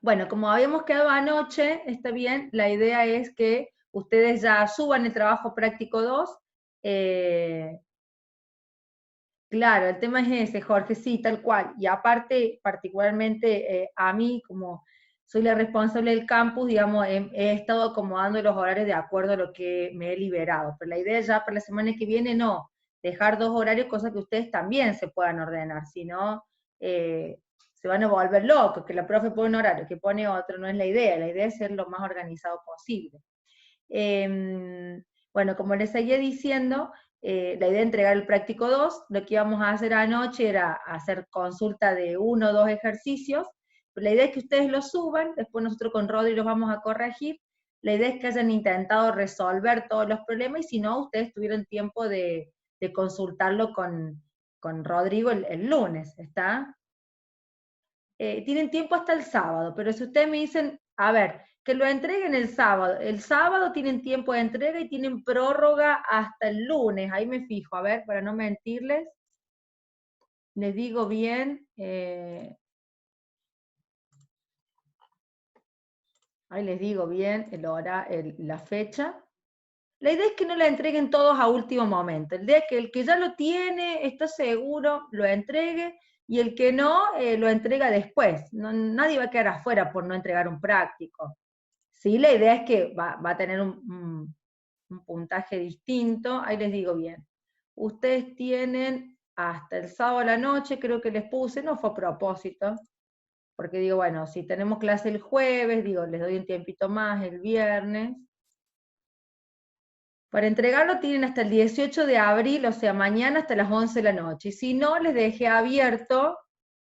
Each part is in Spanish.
Bueno, como habíamos quedado anoche, está bien, la idea es que ustedes ya suban el trabajo práctico 2. Claro, el tema es ese, Jorge, sí, tal cual. Y aparte, particularmente a mí, como soy la responsable del campus, digamos, he estado acomodando los horarios de acuerdo a lo que me he liberado. Pero la idea ya para la semana que viene, no, dejar 2 horarios, cosa que ustedes también se puedan ordenar, si no, se van a volver locos, que la profe pone un horario, que pone otro, no es la idea es ser lo más organizado posible. Bueno, como les seguía diciendo, la idea de entregar el práctico 2, lo que íbamos a hacer anoche era hacer consulta de 1 o 2 ejercicios, pero la idea es que ustedes los suban, después nosotros con Rodri los vamos a corregir, la idea es que hayan intentado resolver todos los problemas, y si no, ustedes tuvieron tiempo de consultarlo con Rodrigo el lunes, ¿está? Tienen tiempo hasta el sábado, pero si ustedes me dicen, a ver, que lo entreguen el sábado tienen tiempo de entrega y tienen prórroga hasta el lunes, ahí me fijo, a ver, para no mentirles, les digo bien, ahí les digo bien la fecha. La idea es que no la entreguen todos a último momento. La idea es que el que ya lo tiene, está seguro, lo entregue, y el que no, lo entrega después. Nadie va a quedar afuera por no entregar un práctico. Sí, la idea es que va a tener un puntaje distinto. Ahí les digo bien. Ustedes tienen hasta el sábado a la noche, creo que les puse, no fue a propósito, porque digo, bueno, si tenemos clase el jueves, digo, les doy un tiempito más el viernes. Para entregarlo tienen hasta el 18 de abril, o sea, mañana hasta las 11 de la noche. Y si no, les dejé abierto,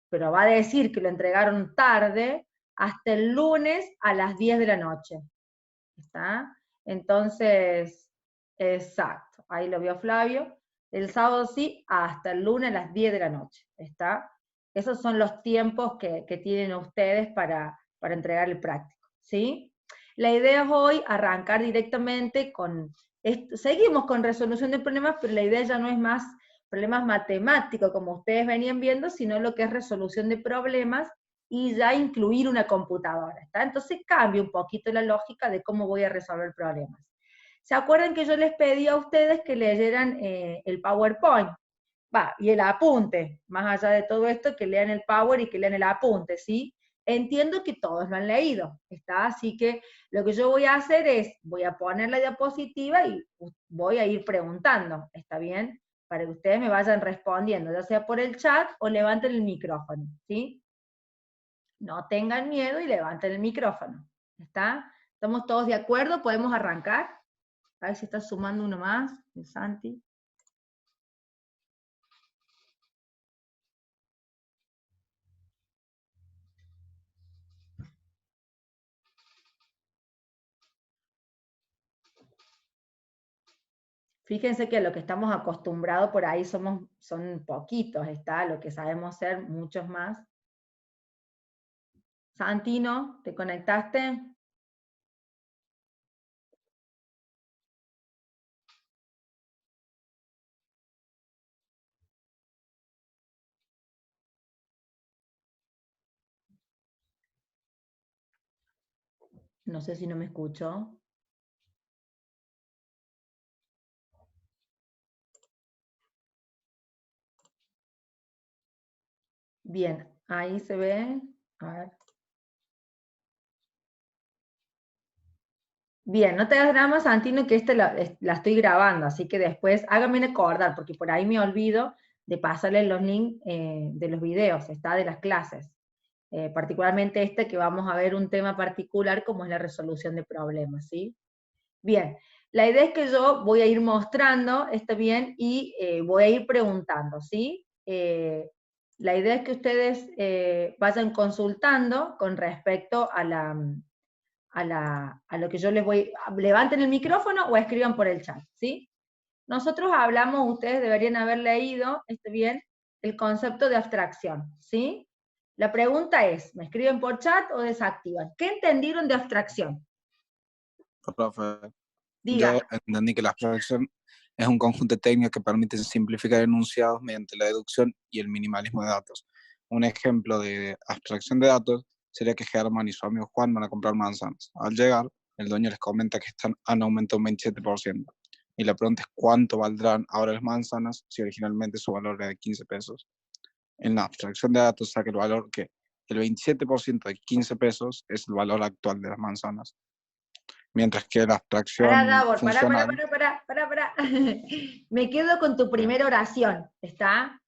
pero va a decir que lo entregaron tarde, hasta el lunes a las 10 de la noche. ¿Está? Entonces, exacto, ahí lo vio Flavio. El sábado sí, hasta el lunes a las 10 de la noche. ¿Está? Esos son los tiempos que tienen ustedes para entregar el práctico. ¿Sí? La idea es hoy arrancar directamente con seguimos con resolución de problemas, pero la idea ya no es más problemas matemáticos como ustedes venían viendo, sino lo que es resolución de problemas y ya incluir una computadora, ¿está? Entonces cambia un poquito la lógica de cómo voy a resolver problemas. ¿Se acuerdan que yo les pedí a ustedes que leyeran el PowerPoint? Y el apunte, más allá de todo esto, que lean el Power y que lean el apunte, ¿sí? Entiendo que todos lo han leído, ¿está? Así que lo que yo voy a hacer es, voy a poner la diapositiva y voy a ir preguntando, ¿está bien? Para que ustedes me vayan respondiendo, ya sea por el chat o levanten el micrófono, ¿sí? No tengan miedo y levanten el micrófono, ¿está? ¿Estamos todos de acuerdo? ¿Podemos arrancar? A ver si está sumando uno más, el Santi. Fíjense que lo que estamos acostumbrados por ahí son poquitos, ¿está? Lo que sabemos ser, muchos más. Santino, ¿te conectaste? No sé si no me escucho. Bien, ahí se ve. A ver. Bien, no te hagas drama, Santino, que la estoy grabando, así que después háganme acordar, porque por ahí me olvido de pasarle los links de los videos, está de las clases. Particularmente este que vamos a ver un tema particular como es la resolución de problemas, ¿sí? Bien, la idea es que yo voy a ir mostrando, está bien, y voy a ir preguntando, ¿sí? La idea es que ustedes vayan consultando con respecto a lo que yo les voy, levanten el micrófono o escriban por el chat, ¿sí? Nosotros hablamos, ustedes deberían haber leído, está bien, el concepto de abstracción, ¿sí? La pregunta es, ¿me escriben por chat o desactivan? ¿Qué entendieron de abstracción? Profe, Diga. yo entendí que la abstracción es un conjunto de técnicas que permiten simplificar enunciados mediante la deducción y el minimalismo de datos. Un ejemplo de abstracción de datos sería que Germán y su amigo Juan van a comprar manzanas. Al llegar, el dueño les comenta que han aumentado un 27%. Y la pregunta es cuánto valdrán ahora las manzanas si originalmente su valor era de 15 pesos. En la abstracción de datos saca el valor que el 27% de 15 pesos es el valor actual de las manzanas. Mientras que la Pará, abstracción Davor, funcional... pará. Me quedo con tu primera oración, ¿está?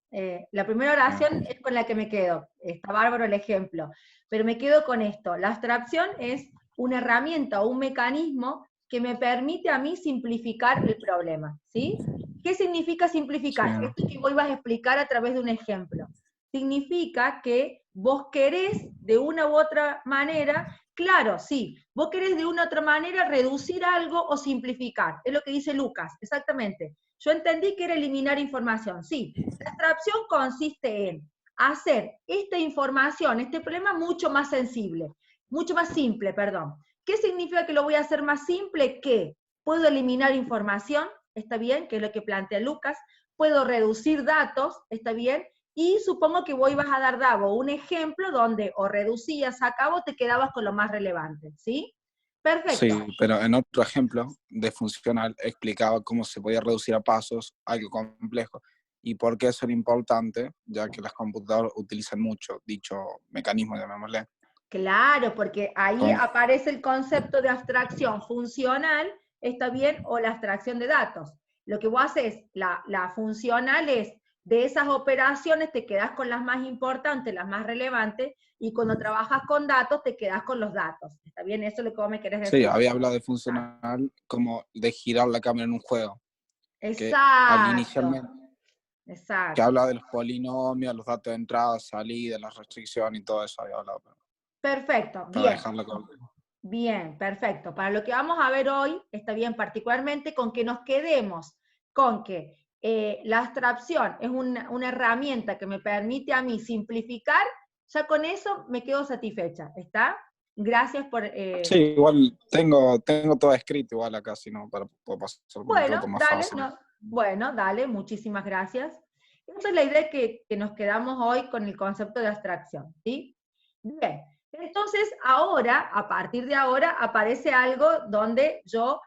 La primera oración es con la que me quedo. Está bárbaro el ejemplo. Pero me quedo con esto. La abstracción es una herramienta o un mecanismo que me permite a mí simplificar el problema, ¿sí? ¿Qué significa simplificar? Sí. Esto que vos ibas a explicar a través de un ejemplo. Significa que vos querés de una u otra manera. Claro, sí. Vos querés de una u otra manera reducir algo o simplificar. Es lo que dice Lucas, exactamente. Yo entendí que era eliminar información. Sí, la abstracción consiste en hacer esta información, este problema mucho más simple, perdón. ¿Qué significa que lo voy a hacer más simple? Que puedo eliminar información, ¿está bien? Que es lo que plantea Lucas. Puedo reducir datos, ¿está bien? Y supongo que vos ibas a dar, Davo, un ejemplo donde o reducías, sacabas o te quedabas con lo más relevante, ¿sí? Perfecto. Sí, pero en otro ejemplo de funcional explicaba cómo se podía reducir a pasos algo complejo y por qué eso era importante, ya que las computadoras utilizan mucho dicho mecanismo, llamémosle. Claro, porque ahí Con, aparece el concepto de abstracción funcional, ¿está bien? O la abstracción de datos. Lo que vos haces, la funcional es, de esas operaciones te quedás con las más importantes, las más relevantes, y cuando trabajas con datos te quedás con los datos. ¿Está bien? Eso es lo que vos me querés sí, decir. había hablado de funcional como de girar la cámara en un juego, que al Exacto, inicialmente, que exacto. habla de los polinomios, los datos de entrada, salida, las restricciones y todo eso había hablado, Perfecto, para bien. dejarlo corto. Bien, perfecto. Para lo que vamos a ver hoy, está bien particularmente con que nos quedemos con que la abstracción es una herramienta que me permite a mí simplificar, ya con eso me quedo satisfecha, ¿está? Gracias por... Sí, igual tengo todo escrito igual acá, si no, para poder pasar por un bueno, rato más dale, fácil. no, bueno, dale, muchísimas gracias. Esa es la idea que nos quedamos hoy con el concepto de abstracción, ¿sí? Bien, entonces ahora, a partir de ahora, aparece algo donde yo,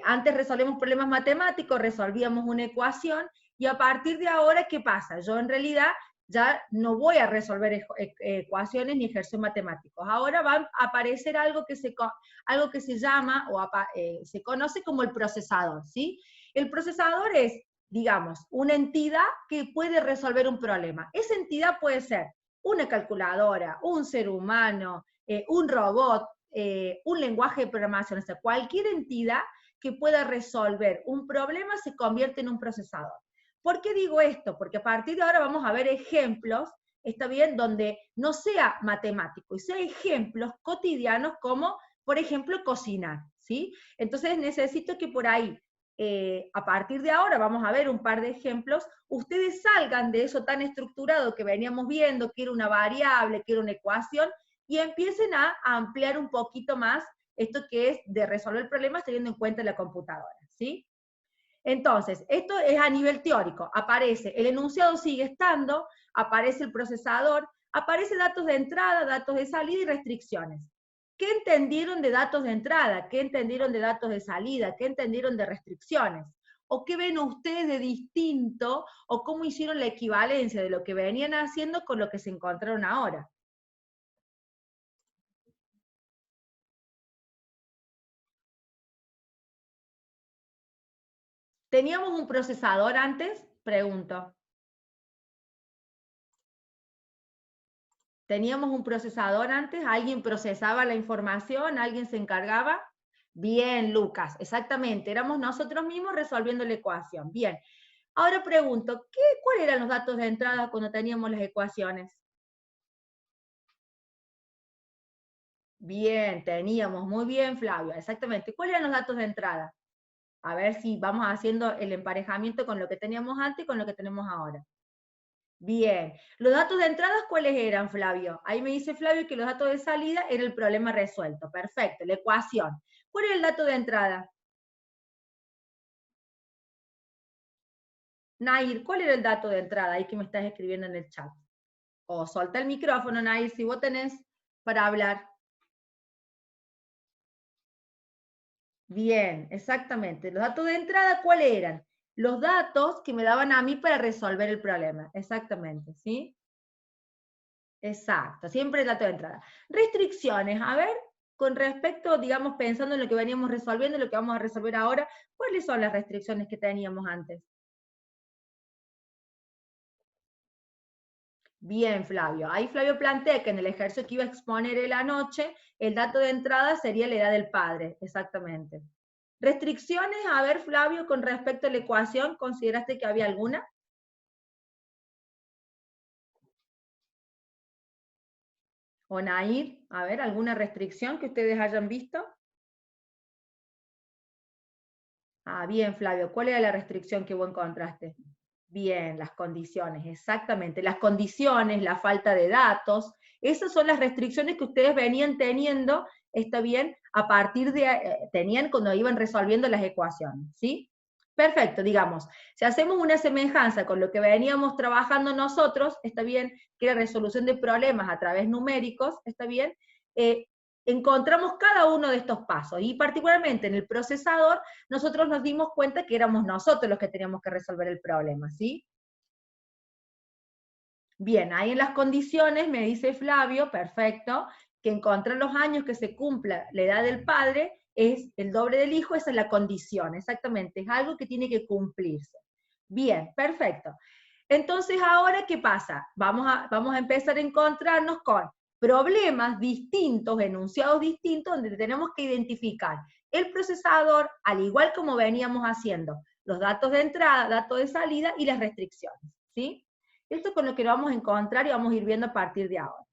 antes resolvemos problemas matemáticos, resolvíamos una ecuación, y a partir de ahora, ¿qué pasa? Yo en realidad ya no voy a resolver ecuaciones ni ejercicios matemáticos. Ahora va a aparecer algo que se llama, o se conoce como el procesador, ¿sí? El procesador es, digamos, una entidad que puede resolver un problema. Esa entidad puede ser una calculadora, un ser humano, un robot, un lenguaje de programación, o sea, cualquier entidad que pueda resolver un problema se convierte en un procesador. ¿Por qué digo esto? Porque a partir de ahora vamos a ver ejemplos, está bien, donde no sea matemático, y sea ejemplos cotidianos como, por ejemplo, cocinar, ¿sí? Entonces necesito que por ahí, a partir de ahora, vamos a ver un par de ejemplos, ustedes salgan de eso tan estructurado que veníamos viendo, que era una variable, que era una ecuación, y empiecen a ampliar un poquito más esto que es de resolver problemas teniendo en cuenta la computadora, ¿sí? Entonces, esto es a nivel teórico. Aparece, el enunciado sigue estando, aparece el procesador, aparece datos de entrada, datos de salida y restricciones. ¿Qué entendieron de datos de entrada? ¿Qué entendieron de datos de salida? ¿Qué entendieron de restricciones? ¿O qué ven ustedes de distinto? ¿O cómo hicieron la equivalencia de lo que venían haciendo con lo que se encontraron ahora? ¿Teníamos un procesador antes? Pregunto. ¿Teníamos un procesador antes? ¿Alguien procesaba la información? ¿Alguien se encargaba? Bien, Lucas, exactamente. Éramos nosotros mismos resolviendo la ecuación. Bien. Ahora pregunto, ¿cuáles eran los datos de entrada cuando teníamos las ecuaciones? Bien, teníamos, muy bien, Flavio, exactamente. ¿Cuáles eran los datos de entrada? A ver si vamos haciendo el emparejamiento con lo que teníamos antes y con lo que tenemos ahora. Bien. ¿Los datos de entrada cuáles eran, Flavio? Ahí me dice Flavio que los datos de salida era el problema resuelto. Perfecto, la ecuación. ¿Cuál era el dato de entrada? Nair, ¿cuál era el dato de entrada? Ahí que me estás escribiendo en el chat. O solta el micrófono, Nair, si vos tenés para hablar. Bien, exactamente. Los datos de entrada, ¿cuáles eran? Los datos que me daban a mí para resolver el problema. Exactamente, ¿sí? Exacto, siempre el dato de entrada. Restricciones, a ver, con respecto, digamos, pensando en lo que veníamos resolviendo, lo que vamos a resolver ahora, ¿cuáles son las restricciones que teníamos antes? Bien, Flavio. Ahí Flavio plantea que en el ejercicio que iba a exponer él anoche, el dato de entrada sería la edad del padre, exactamente. Restricciones, a ver, Flavio, con respecto a la ecuación, ¿consideraste que había alguna? O Nair, a ver, ¿alguna restricción que ustedes hayan visto? Ah, bien, Flavio, ¿cuál era la restricción que vos encontraste? Bien, las condiciones, exactamente. Las condiciones, la falta de datos, esas son las restricciones que ustedes venían teniendo, está bien, a partir de, tenían cuando iban resolviendo las ecuaciones, ¿sí? Perfecto, digamos, si hacemos una semejanza con lo que veníamos trabajando nosotros, está bien, que era resolución de problemas a través numéricos, está bien, encontramos cada uno de estos pasos, y particularmente en el procesador, nosotros nos dimos cuenta que éramos nosotros los que teníamos que resolver el problema, ¿sí? Bien, ahí en las condiciones me dice Flavio, perfecto, que encontrar los años que se cumpla la edad del padre es el doble del hijo, esa es la condición, exactamente, es algo que tiene que cumplirse. Bien, perfecto. Entonces, ahora, ¿qué pasa? Vamos a empezar a encontrarnos con problemas distintos, enunciados distintos, donde tenemos que identificar el procesador, al igual como veníamos haciendo, los datos de entrada, datos de salida y las restricciones, ¿sí? Esto es con lo que lo vamos a encontrar y vamos a ir viendo a partir de ahora.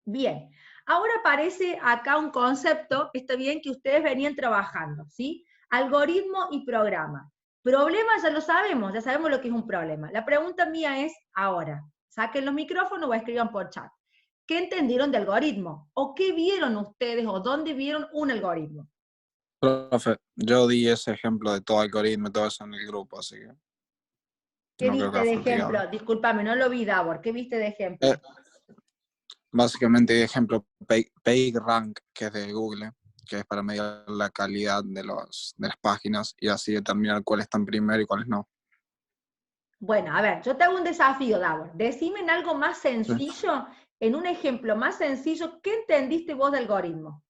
Bien, ahora aparece acá un concepto, está bien, que ustedes venían trabajando, ¿sí? Algoritmo y programa. Problema ya lo sabemos, ya sabemos lo que es un problema. La pregunta mía es ahora, saquen los micrófonos o escriban por chat. ¿Qué entendieron de algoritmo? ¿O qué vieron ustedes o dónde vieron un algoritmo? Profe, yo di ese ejemplo de todo algoritmo y todo eso en el grupo, así que ¿Qué no creo que viste haga de falta que hable. ejemplo? Discúlpame, no lo vi, Davor. ¿Qué viste de ejemplo? Básicamente di ejemplo PageRank, que es de Google, que es para medir la calidad de las páginas y así determinar cuáles están primero y cuáles no. Bueno, a ver, yo te hago un desafío, Davor. Decime en algo más Sí. sencillo, en un ejemplo más sencillo, ¿qué entendiste vos de algoritmo?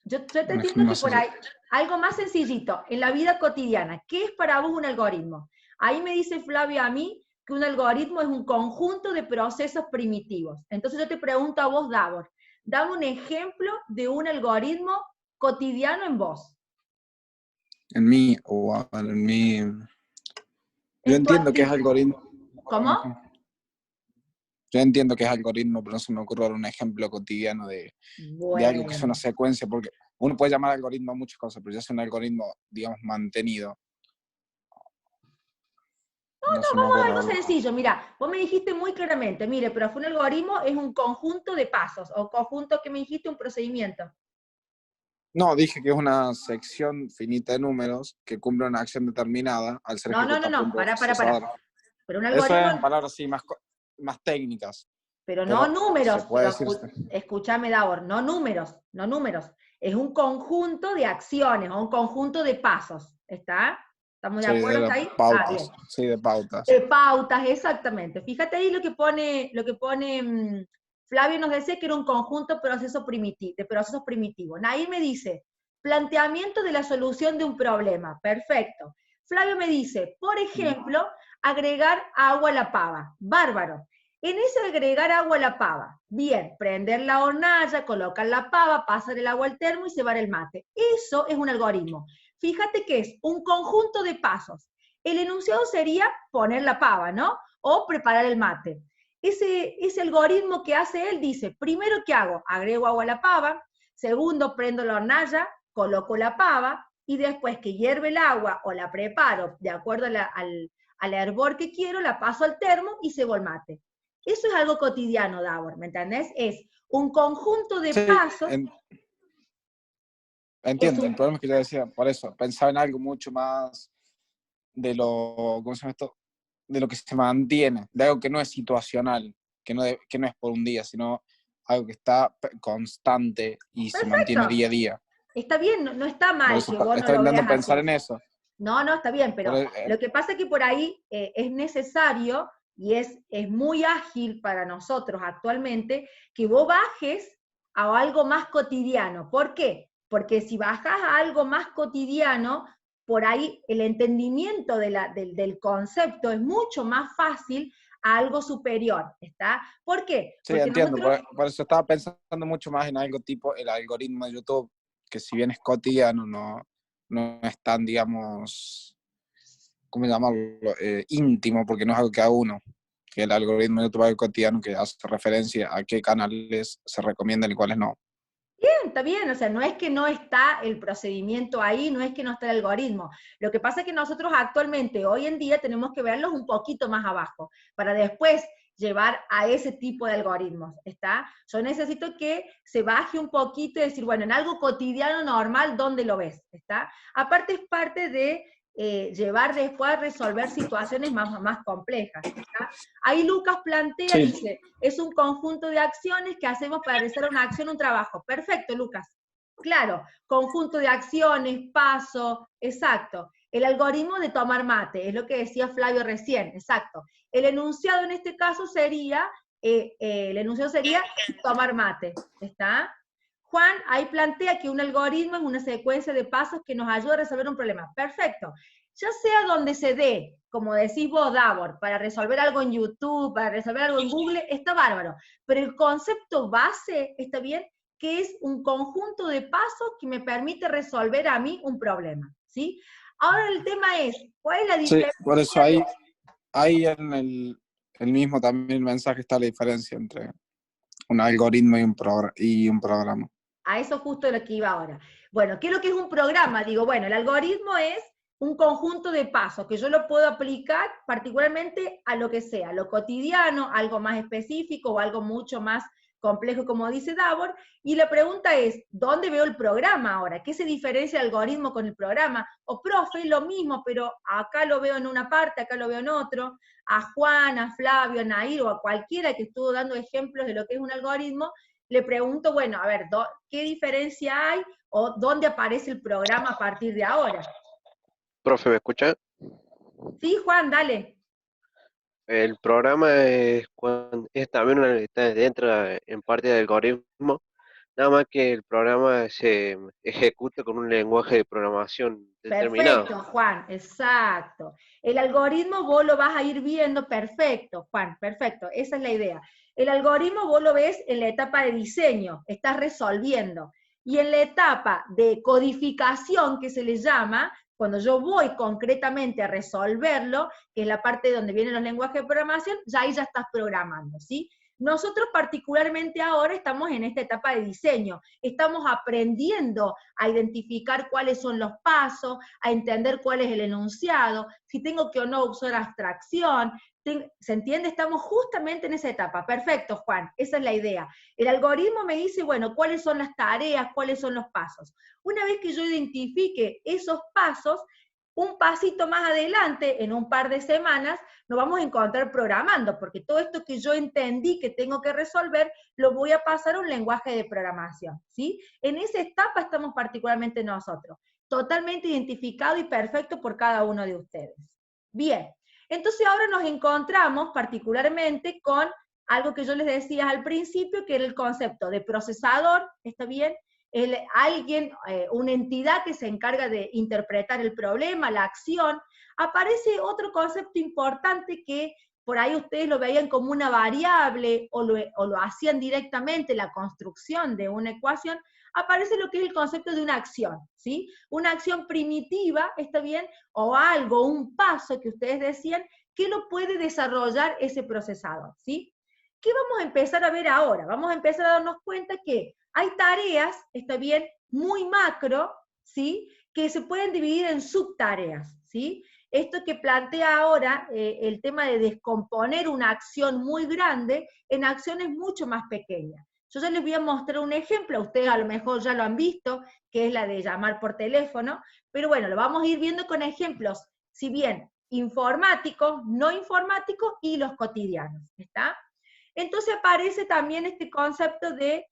Yo te Un ejemplo entiendo que más por ahí, algo más sencillito, en la vida cotidiana, ¿qué es para vos un algoritmo? Ahí me dice Flavio a mí que un algoritmo es un conjunto de procesos primitivos. Entonces yo te pregunto a vos, Davor, dame un ejemplo de un algoritmo cotidiano en vos. En mí, o en mí, yo En tu entiendo que es actividad. algoritmo. ¿Cómo? Yo entiendo que es algoritmo, pero no se me ocurre un ejemplo cotidiano de algo que sea una Bueno. secuencia, porque uno puede llamar algoritmo a muchas cosas, pero ya es un algoritmo, digamos, mantenido. No se me Vamos a ocurre algo algo. sencillo, mira, vos me dijiste muy claramente, mire, pero fue un algoritmo, es un conjunto de pasos, o conjunto que me dijiste, un procedimiento. No, dije que es una sección finita de números que cumple una acción determinada al ser ejecutada por un No, para. procesador. Pero un Eso algoritmo, es en palabras así más técnicas, pero no pero se números, puede pero decir. escúchame, Davor, no números, no números. Es un conjunto de acciones o un conjunto de pasos, ¿está? ¿Estamos de Sí, acuerdo de hasta ahí? Ah, bien. pautas. Sí, de pautas. De pautas, exactamente. Fíjate ahí lo que pone Flavio nos decía que era un conjunto de procesos primitivos. Nair me dice, planteamiento de la solución de un problema. Perfecto. Flavio me dice, por ejemplo, agregar agua a la pava. Bárbaro. En ese agregar agua a la pava, bien, prender la hornalla, colocar la pava, pasar el agua al termo y cebar el mate. Eso es un algoritmo. Fíjate que es un conjunto de pasos. El enunciado sería poner la pava, ¿no? O preparar el mate. Ese algoritmo que hace él dice, primero, ¿qué hago? Agrego agua a la pava, segundo, prendo la hornalla, coloco la pava, y después que hierve el agua o la preparo de acuerdo al hervor que quiero, la paso al termo y cebo el mate. Eso es algo cotidiano, Davor, ¿me entendés? Es un conjunto de Sí, pasos, es entiendo. El un... problema es que yo decía, por eso, pensaba en algo mucho más de lo, ¿cómo se llama esto? De lo que se mantiene, de algo que no es situacional. que no es por un día, sino algo que está constante y se mantiene Perfecto. día a día. Está bien, no, no está Por mal eso que vos no estaba lo intentando veas pensar así. en eso. No, no, está bien, pero lo que pasa es que por ahí es necesario y es muy ágil para nosotros actualmente que vos bajes a algo más cotidiano. ¿Por qué? Porque si bajas a algo más cotidiano, por ahí el entendimiento del concepto es mucho más fácil a algo superior, ¿está? ¿Por qué? Sí, Porque entiendo, nosotros, por eso estaba pensando mucho más en algo tipo el algoritmo de YouTube, que si bien es cotidiano, no es tan, digamos, ¿cómo llamarlo? Íntimo, porque no es algo que haga uno. Que el algoritmo de YouTube es algo cotidiano que hace referencia a qué canales se recomiendan y cuáles no. está bien, o sea, no es que no está el procedimiento ahí, no es que no está el algoritmo. Lo que pasa es que nosotros actualmente, hoy en día, tenemos que verlos un poquito más abajo, para después llevar a ese tipo de algoritmos, ¿está? Yo necesito que se baje un poquito y decir, bueno, en algo cotidiano normal, ¿dónde lo ves? ¿Está? Aparte es parte de llevar después a resolver situaciones más complejas, ¿está? Ahí Lucas plantea, Sí. dice, es un conjunto de acciones que hacemos para realizar una acción, un trabajo. Perfecto, Lucas. Claro, conjunto de acciones, paso, exacto. El algoritmo de tomar mate, es lo que decía Flavio recién, exacto. El enunciado en este caso sería, tomar mate, ¿está? Juan ahí plantea que un algoritmo es una secuencia de pasos que nos ayuda a resolver un problema. Perfecto. Ya sea donde se dé, como decís vos, Davor, para resolver algo en YouTube, para resolver algo en Google, está bárbaro. Pero el concepto base, ¿está bien? Que es un conjunto de pasos que me permite resolver a mí un problema, ¿sí? Ahora el tema es, ¿cuál es la Sí, diferencia? por eso ahí en el mismo también el mensaje está la diferencia entre un algoritmo y un programa. A eso justo lo que iba ahora. Bueno, ¿qué es lo que es un programa? Digo, bueno, el algoritmo es un conjunto de pasos que yo lo puedo aplicar particularmente a lo que sea, lo cotidiano, algo más específico o algo mucho más complejo, como dice Davor, y la pregunta es, ¿dónde veo el programa ahora? ¿Qué se diferencia el algoritmo con el programa? O profe, lo mismo, pero acá lo veo en una parte, acá lo veo en otro, a Juan, a Flavio, a Nair o a cualquiera que estuvo dando ejemplos de lo que es un algoritmo, le pregunto, bueno, a ver, ¿qué diferencia hay o dónde aparece el programa a partir de ahora? Profe, ¿me escucha? Sí, Juan, dale. El programa es también está dentro en parte del algoritmo, nada más que el programa se ejecuta con un lenguaje de programación determinado. Perfecto, Juan, exacto. El algoritmo vos lo vas a ir viendo, perfecto, Juan, perfecto, esa es la idea. El algoritmo vos lo ves en la etapa de diseño, estás resolviendo. Y en la etapa de codificación, que se le llama, cuando yo voy concretamente a resolverlo, que es la parte donde vienen los lenguajes de programación, ya ahí ya estás programando, ¿sí? Nosotros particularmente ahora estamos en esta etapa de diseño, estamos aprendiendo a identificar cuáles son los pasos, a entender cuál es el enunciado, si tengo que o no usar abstracción, ¿se entiende? Estamos justamente en esa etapa. Perfecto, Juan, esa es la idea. El algoritmo me dice, bueno, cuáles son las tareas, cuáles son los pasos. Una vez que yo identifique esos pasos, un pasito más adelante, en un par de semanas, nos vamos a encontrar programando, porque todo esto que yo entendí que tengo que resolver, lo voy a pasar a un lenguaje de programación, ¿sí? En esa etapa estamos particularmente nosotros, totalmente identificado y perfecto por cada uno de ustedes. Bien, entonces ahora nos encontramos particularmente con algo que yo les decía al principio, que era el concepto de procesador, ¿está bien? Alguien, una entidad que se encarga de interpretar el problema, la acción. Aparece otro concepto importante que por ahí ustedes lo veían como una variable o lo hacían directamente, la construcción de una ecuación, aparece lo que es el concepto de una acción, ¿sí? Una acción primitiva, ¿está bien? O algo, un paso que ustedes decían, que lo puede desarrollar ese procesador, ¿sí? ¿Qué vamos a empezar a ver ahora? Vamos a empezar a darnos cuenta que hay tareas, está bien, muy macro, ¿sí? Que se pueden dividir en subtareas, ¿sí? Esto que plantea ahora el tema de descomponer una acción muy grande en acciones mucho más pequeñas. Yo ya les voy a mostrar un ejemplo, ustedes a lo mejor ya lo han visto, que es la de llamar por teléfono, pero bueno, lo vamos a ir viendo con ejemplos, si bien informáticos, no informáticos y los cotidianos, ¿está? Entonces aparece también este concepto de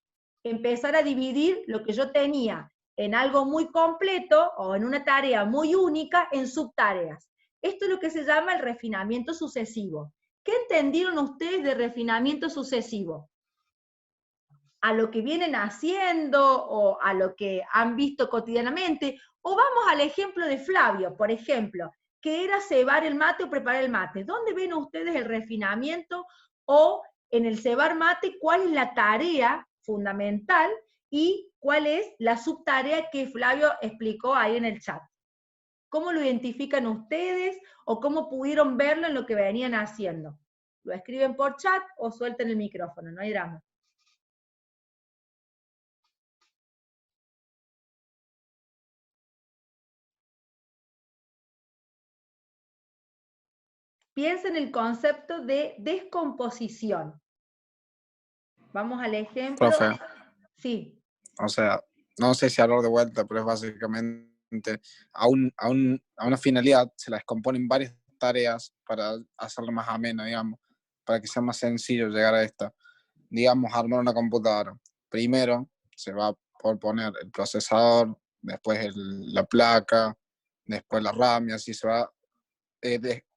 empezar a dividir lo que yo tenía en algo muy completo o en una tarea muy única en subtareas. Esto es lo que se llama el refinamiento sucesivo. ¿Qué entendieron ustedes de refinamiento sucesivo? ¿A lo que vienen haciendo o a lo que han visto cotidianamente? O vamos al ejemplo de Flavio, por ejemplo, que era cebar el mate o preparar el mate. ¿Dónde ven ustedes el refinamiento o en el cebar mate cuál es la tarea fundamental y cuál es la subtarea que Flavio explicó ahí en el chat? ¿Cómo lo identifican ustedes o cómo pudieron verlo en lo que venían haciendo? ¿Lo escriben por chat o suelten el micrófono? No hay drama. Piensa en el concepto de descomposición. Vamos al ejemplo. Profe, Sí. o sea, no sé si hablar de vuelta, pero es básicamente a una finalidad se la descomponen varias tareas para hacerlo más ameno, digamos, para que sea más sencillo llegar a esta. Digamos, armar una computadora. Primero se va por poner el procesador, después la placa, después la RAM, y así se va.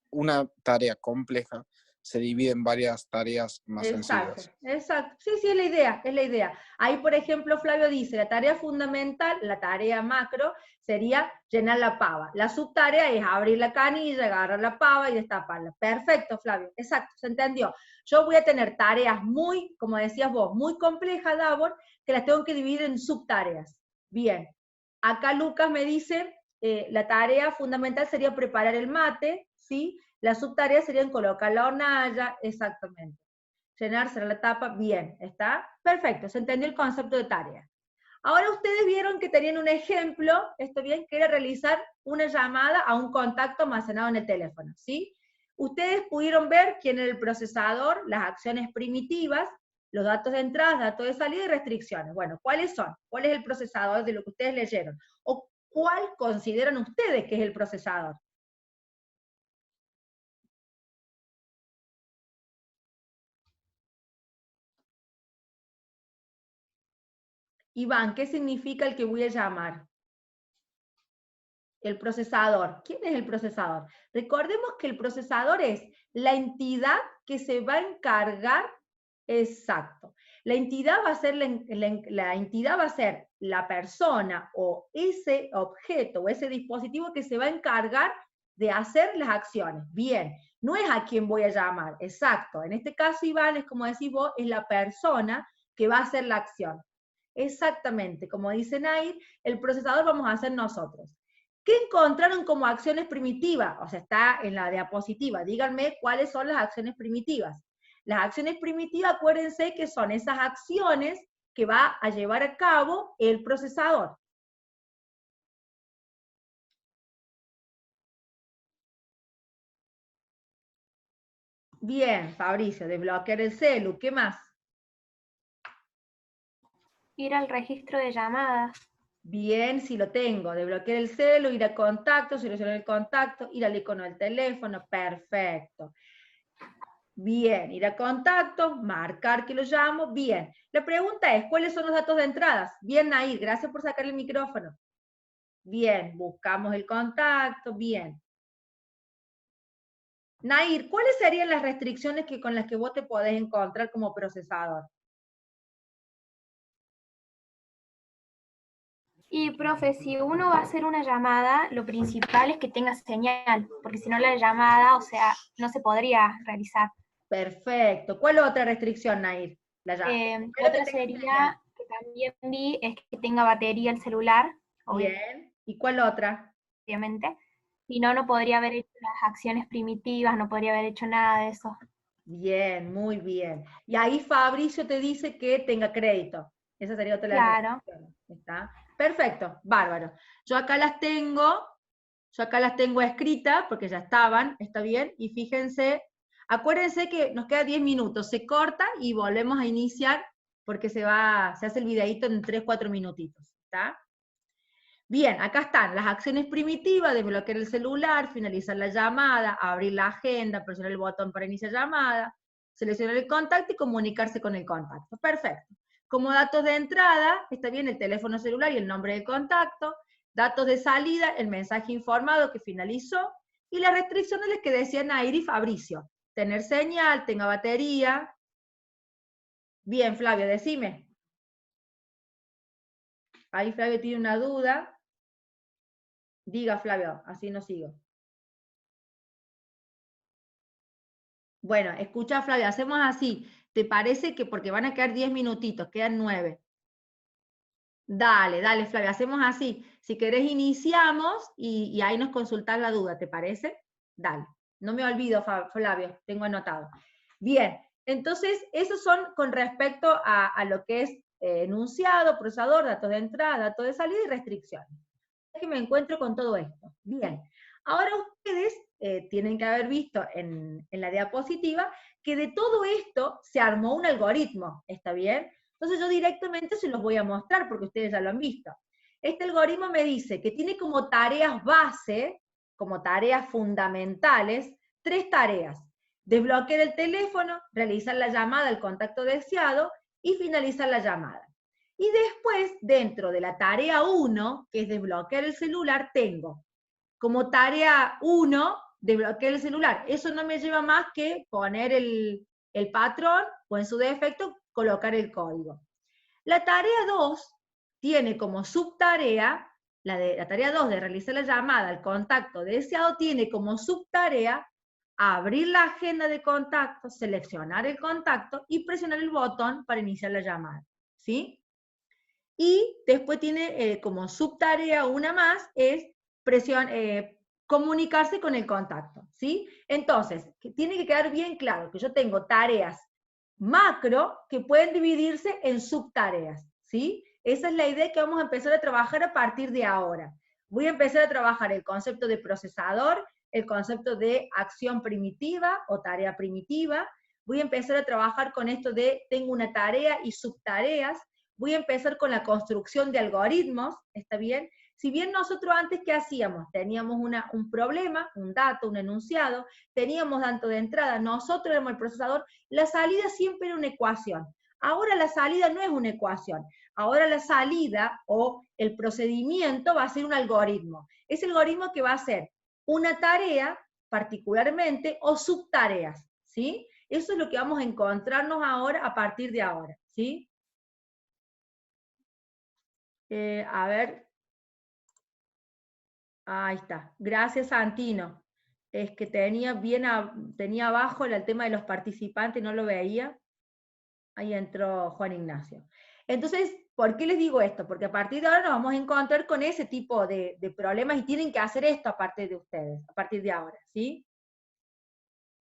Una tarea compleja se divide en varias tareas más Exacto, sencillas. exacto. Sí, sí, es la idea, es la idea. Ahí, por ejemplo, Flavio dice, la tarea fundamental, la tarea macro, sería llenar la pava. La subtarea es abrir la canilla, agarrar la pava y destaparla. Perfecto, Flavio, exacto, se entendió. Yo voy a tener tareas muy, como decías vos, muy complejas, Davor, que las tengo que dividir en subtareas. Bien, acá Lucas me dice, la tarea fundamental sería preparar el mate, ¿sí? Las subtareas serían colocar la hornalla, exactamente. Llenarse la tapa, bien, ¿está? Perfecto, se entendió el concepto de tarea. Ahora ustedes vieron que tenían un ejemplo, esto bien, que era realizar una llamada a un contacto almacenado en el teléfono, ¿sí? Ustedes pudieron ver quién era el procesador, las acciones primitivas, los datos de entrada, datos de salida y restricciones. Bueno, ¿cuáles son? ¿Cuál es el procesador de lo que ustedes leyeron? ¿O cuál consideran ustedes que es el procesador? Iván, ¿qué significa el que voy a llamar? El procesador. ¿Quién es el procesador? Recordemos que el procesador es la entidad que se va a encargar, exacto. La entidad va a ser la entidad va a ser la persona o ese objeto o ese dispositivo que se va a encargar de hacer las acciones. Bien, no es a quien voy a llamar, exacto. En este caso, Iván, es como decís vos, es la persona que va a hacer la acción. Exactamente, como dice Nair, el procesador vamos a hacer nosotros. ¿Qué encontraron como acciones primitivas? O sea, está en la diapositiva. Díganme cuáles son las acciones primitivas. Las acciones primitivas, acuérdense que son esas acciones que va a llevar a cabo el procesador. Bien, Fabricio, desbloquear el celu. ¿Qué más? Ir al registro de llamadas. Bien, si lo tengo. Desbloquear el celu, ir a contacto, seleccionar el contacto, ir al icono del teléfono. Perfecto. Bien, ir a contacto, marcar que lo llamo. Bien. La pregunta es, ¿cuáles son los datos de entradas? Bien, Nair, gracias por sacar el micrófono. Bien, buscamos el contacto. Bien. Nair, ¿cuáles serían las restricciones con las que vos te podés encontrar como procesador? Y, profe, si uno va a hacer una llamada, lo principal es que tenga señal, porque si no la llamada, o sea, no se podría realizar. Perfecto. ¿Cuál otra restricción, Nair? Otra sería, que también vi, es que tenga batería el celular. Bien. ¿Y cuál otra? Obviamente. Si no, no podría haber hecho las acciones primitivas, no podría haber hecho nada de eso. Bien, muy bien. Y ahí Fabricio te dice que tenga crédito. Esa sería otra de las Claro. restricciones. ¿Está? Perfecto, bárbaro. Yo acá las tengo escritas porque ya estaban, ¿está bien? Y fíjense, acuérdense que nos queda 10 minutos, se corta y volvemos a iniciar porque se hace el videíto en 3, 4 minutitos, ¿está? Bien, acá están las acciones primitivas, desbloquear el celular, finalizar la llamada, abrir la agenda, presionar el botón para iniciar llamada, seleccionar el contacto y comunicarse con el contacto. Perfecto. Como datos de entrada, está bien el teléfono celular y el nombre del contacto. Datos de salida, el mensaje informado que finalizó. Y las restricciones que decía Nairi y Fabricio. Tener señal, tenga batería. Bien, Flavio, decime. Ahí Flavio tiene una duda. Diga, Flavio, así no sigo. Bueno, escucha, Flavio, hacemos así. ¿Te parece que porque van a quedar 10 minutitos, quedan 9? Dale, dale, Flavio, hacemos así. Si querés iniciamos y ahí nos consultás la duda, ¿te parece? Dale. No me olvido, Flavio, tengo anotado. Bien, entonces, esos son con respecto a lo que es enunciado, procesador, datos de entrada, datos de salida y restricciones. Es que me encuentro con todo esto. Bien, ahora ustedes tienen que haber visto en la diapositiva que de todo esto se armó un algoritmo, ¿está bien? Entonces yo directamente se los voy a mostrar porque ustedes ya lo han visto. Este algoritmo me dice que tiene como tareas base, como tareas fundamentales, 3 tareas. Desbloquear el teléfono, realizar la llamada al contacto deseado y finalizar la llamada. Y después, dentro de la tarea 1, que es desbloquear el celular, tengo como tarea 1, desbloquear el celular. Eso no me lleva más que poner el patrón, o en su defecto, colocar el código. La tarea 2 tiene como subtarea, la tarea 2 de realizar la llamada al contacto deseado, tiene como subtarea abrir la agenda de contacto, seleccionar el contacto y presionar el botón para iniciar la llamada. ¿Sí? Y después tiene como subtarea una más, es comunicarse con el contacto, ¿sí? Entonces, tiene que quedar bien claro que yo tengo tareas macro que pueden dividirse en subtareas, ¿sí? Esa es la idea que vamos a empezar a trabajar a partir de ahora. Voy a empezar a trabajar el concepto de procesador, el concepto de acción primitiva o tarea primitiva. Voy a empezar a trabajar con esto de tengo una tarea y subtareas. Voy a empezar con la construcción de algoritmos, ¿está bien? Si bien nosotros antes, ¿qué hacíamos? Teníamos un problema, un dato, un enunciado, teníamos dato de entrada, nosotros éramos el procesador, la salida siempre era una ecuación. Ahora la salida no es una ecuación, ahora la salida o el procedimiento va a ser un algoritmo. Es el algoritmo que va a ser una tarea particularmente o subtareas, ¿sí? Eso es lo que vamos a encontrarnos ahora a partir de ahora, ¿sí? A ver. Ahí está. Gracias, Santino. Es que tenía abajo el tema de los participantes, no lo veía. Ahí entró Juan Ignacio. Entonces, ¿por qué les digo esto? Porque a partir de ahora nos vamos a encontrar con ese tipo de problemas y tienen que hacer esto a partir de ustedes, a partir de ahora, ¿sí?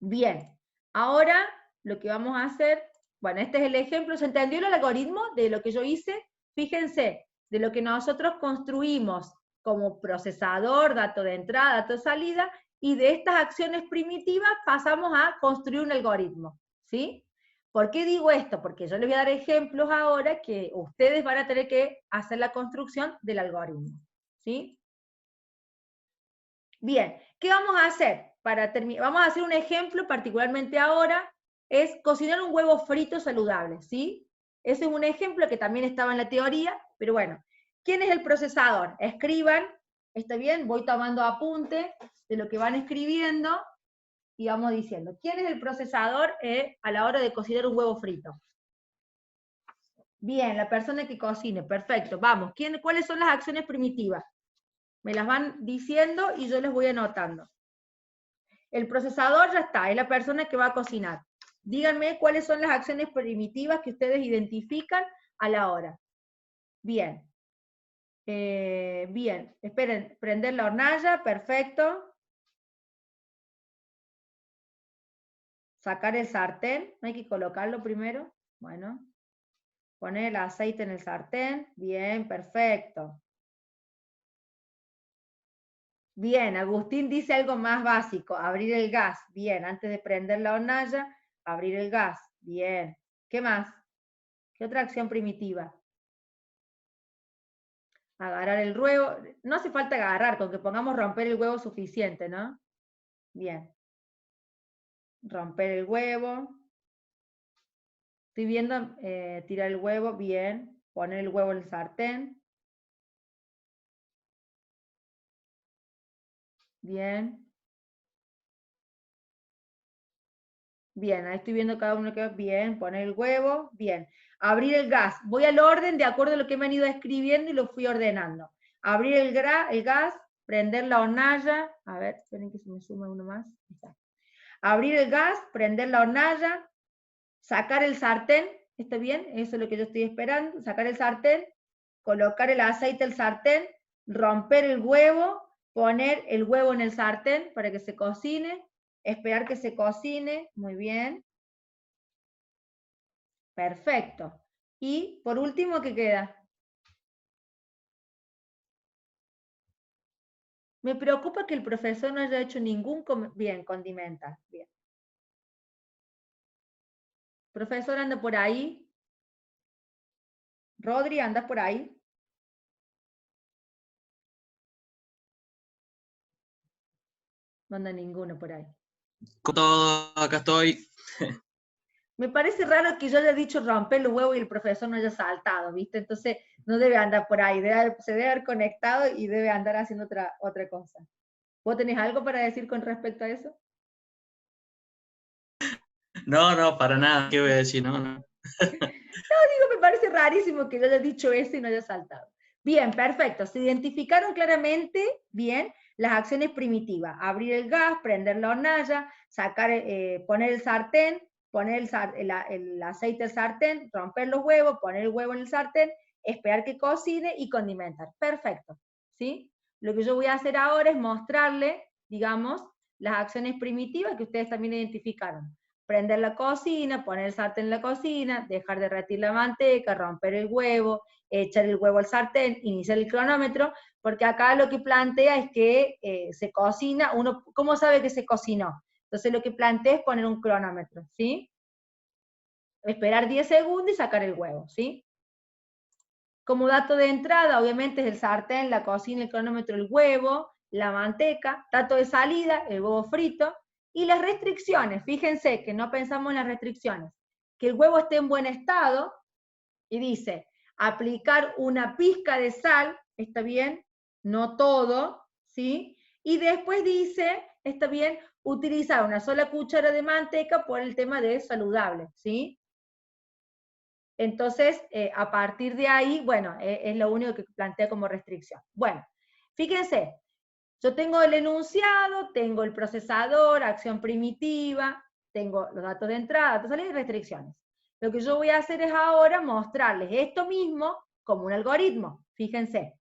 Bien. Ahora, lo que vamos a hacer, bueno, este es el ejemplo. ¿Se entendió el algoritmo de lo que yo hice? Fíjense, de lo que nosotros construimos como procesador, dato de entrada, dato de salida, y de estas acciones primitivas pasamos a construir un algoritmo, ¿sí? ¿Por qué digo esto? Porque yo les voy a dar ejemplos ahora que ustedes van a tener que hacer la construcción del algoritmo, ¿sí? Bien, ¿qué vamos a hacer? Vamos a hacer un ejemplo, particularmente ahora, es cocinar un huevo frito saludable, ¿sí? Ese es un ejemplo que también estaba en la teoría, pero bueno, ¿quién es el procesador? Escriban, ¿está bien? Voy tomando apunte de lo que van escribiendo y vamos diciendo, ¿quién es el procesador a la hora de cocinar un huevo frito? Bien, la persona que cocine, perfecto, vamos, ¿cuáles son las acciones primitivas? Me las van diciendo y yo les voy anotando. El procesador ya está, es la persona que va a cocinar. Díganme cuáles son las acciones primitivas que ustedes identifican a la hora. Bien. Bien, esperen, prender la hornalla, perfecto. Sacar el sartén, no hay que colocarlo primero. Bueno. Poner el aceite en el sartén, bien, perfecto. Bien, Agustín dice algo más básico, abrir el gas. Bien, antes de prender la hornalla, abrir el gas. Bien. ¿Qué más? ¿Qué otra acción primitiva? Agarrar el huevo. No hace falta agarrar, con que pongamos romper el huevo suficiente, ¿no? Bien. Romper el huevo. Estoy viendo tirar el huevo, bien. Poner el huevo en el sartén. Bien. Bien, ahí estoy viendo cada uno que va bien. Poner el huevo, bien. Abrir el gas. Voy al orden de acuerdo a lo que me han ido escribiendo y lo fui ordenando. Abrir el gas, prender la hornalla. A ver, esperen que se me sume uno más. Ahí está. Abrir el gas, prender la hornalla, sacar el sartén, ¿está bien? Eso es lo que yo estoy esperando, sacar el sartén, colocar el aceite al sartén, romper el huevo, poner el huevo en el sartén para que se cocine, esperar que se cocine, muy bien. Perfecto. Y por último, ¿qué queda? Me preocupa que el profesor no haya hecho ningún... Bien, condimenta, bien. Profesor, anda por ahí. Rodri, ¿andas por ahí? No anda ninguno por ahí. Con todo, acá estoy. Me parece raro que yo haya dicho romper los huevos y el profesor no haya saltado, ¿viste? Entonces no debe andar por ahí, se debe haber conectado y debe andar haciendo otra cosa. ¿Vos tenés algo para decir con respecto a eso? No, para nada. ¿Qué voy a decir? No. No, digo, me parece rarísimo que yo haya dicho eso y no haya saltado. Bien, perfecto. Se identificaron claramente, bien, las acciones primitivas. Abrir el gas, prender la hornalla, poner el sartén, poner el aceite al sartén, romper los huevos, poner el huevo en el sartén, esperar que cocine y condimentar. Perfecto, ¿sí? Lo que yo voy a hacer ahora es mostrarle, digamos, las acciones primitivas que ustedes también identificaron. Prender la cocina, poner el sartén en la cocina, dejar derretir la manteca, romper el huevo, echar el huevo al sartén, iniciar el cronómetro, porque acá lo que plantea es que se cocina, ¿cómo sabe que se cocinó? Entonces lo que plantea es poner un cronómetro, ¿sí? Esperar 10 segundos y sacar el huevo, ¿sí? Como dato de entrada, obviamente es el sartén, la cocina, el cronómetro, el huevo, la manteca. Dato de salida, el huevo frito. Y las restricciones, fíjense que no pensamos en las restricciones. Que el huevo esté en buen estado, y dice, aplicar una pizca de sal, ¿está bien? No todo, ¿sí? Y después dice, ¿está bien? Utilizar una sola cuchara de manteca por el tema de saludable, ¿sí? Entonces, a partir de ahí, bueno, es lo único que plantea como restricción. Bueno, fíjense, yo tengo el enunciado, tengo el procesador, acción primitiva, tengo los datos de entrada, datos de salida y restricciones. Lo que yo voy a hacer es ahora mostrarles esto mismo como un algoritmo. Fíjense.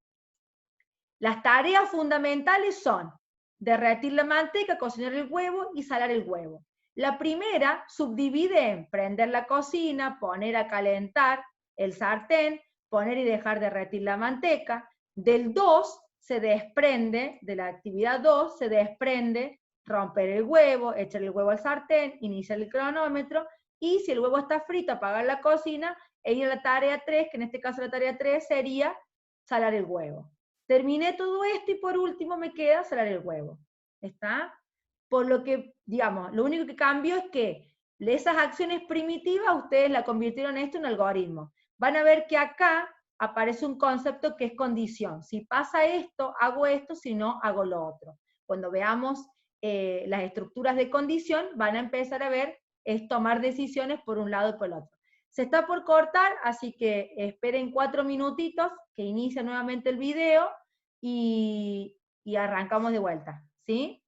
Las tareas fundamentales son derretir la manteca, cocinar el huevo y salar el huevo. La primera subdivide en prender la cocina, poner a calentar el sartén, poner y dejar derretir la manteca. Del 2 se desprende, de la actividad 2 se desprende romper el huevo, echar el huevo al sartén, iniciar el cronómetro, y si el huevo está frito, apagar la cocina e ir a la tarea 3, que en este caso la tarea 3 sería salar el huevo. Terminé todo esto y por último me queda salar el huevo. ¿Está? Por lo que, digamos, lo único que cambió es que esas acciones primitivas ustedes la convirtieron esto en algoritmo. Van a ver que acá aparece un concepto que es condición. Si pasa esto, hago esto, si no, hago lo otro. Cuando veamos las estructuras de condición, van a empezar a ver es tomar decisiones por un lado y por el otro. Se está por cortar, así que esperen 4 minutitos que inicie nuevamente el video y arrancamos de vuelta, ¿sí?